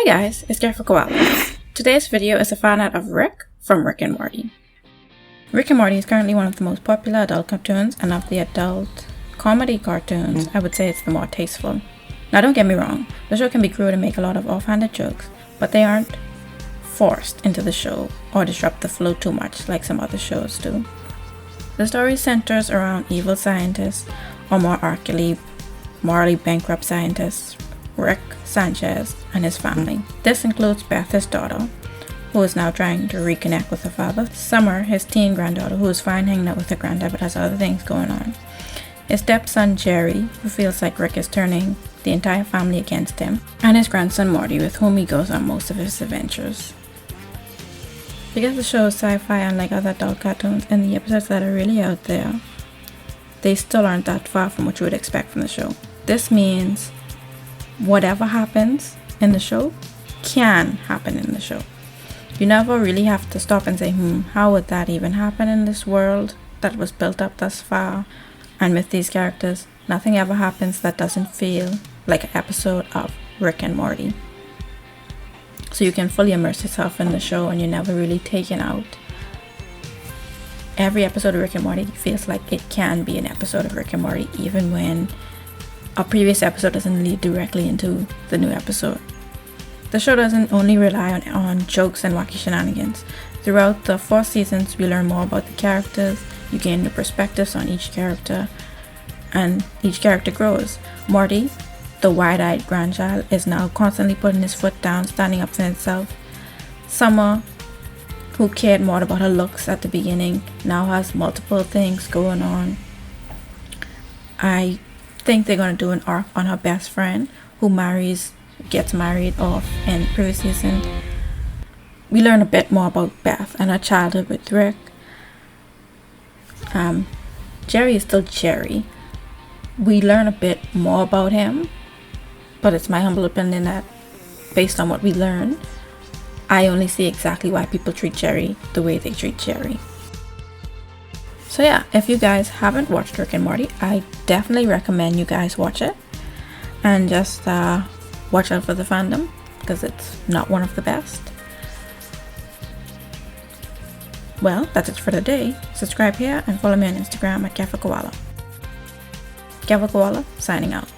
guys, it's CarefulKoala. Today's video is a fan art of Rick from Rick and Morty. Rick and Morty is currently one of the most popular adult cartoons, and of the adult comedy cartoons, I would say it's the more tasteful. Now don't get me wrong, the show can be cruel and make a lot of offhanded jokes, but they aren't forced into the show or disrupt the flow too much like some other shows do. The story centers around evil scientists, or more accurately, morally bankrupt scientists, Rick Sanchez and his family. This includes Beth, his daughter, who is now trying to reconnect with her father, Summer, his teen granddaughter, who is fine hanging out with her granddad but has other things going on, his stepson Jerry, who feels like Rick is turning the entire family against him, and his grandson Morty, with whom he goes on most of his adventures. Because the show is sci-fi, unlike other adult cartoons, and the episodes that are really out there, they still aren't that far from what you would expect from the show. This means whatever happens in the show can happen in the show. You never really have to stop and say, how would that even happen in this world that was built up thus far? And with these characters, nothing ever happens that doesn't feel like an episode of Rick and Morty. So you can fully immerse yourself in the show and you're never really taken out. Every episode of Rick and Morty feels like it can be an episode of Rick and Morty, even when a previous episode doesn't lead directly into the new episode. The show doesn't only rely on jokes and wacky shenanigans. Throughout the 4 seasons, we learn more about the characters, you gain the perspectives on each character, and each character grows. Morty, the wide-eyed grandchild, is now constantly putting his foot down, standing up for himself. Summer, who cared more about her looks at the beginning, now has multiple things going on. I think they're going to do an arc on her best friend who gets married off in previous season. We learn a bit more about Beth and her childhood with Rick. Jerry is still Jerry. We learn a bit more about him, but it's my humble opinion that based on what we learn, I only see exactly why people treat Jerry the way they treat Jerry. So yeah, if you guys haven't watched Rick and Morty, I definitely recommend you guys watch it. And just watch out for the fandom, because it's not one of the best. Well, that's it for today. Subscribe here and follow me on Instagram at CarefulKoala. CarefulKoala, signing out.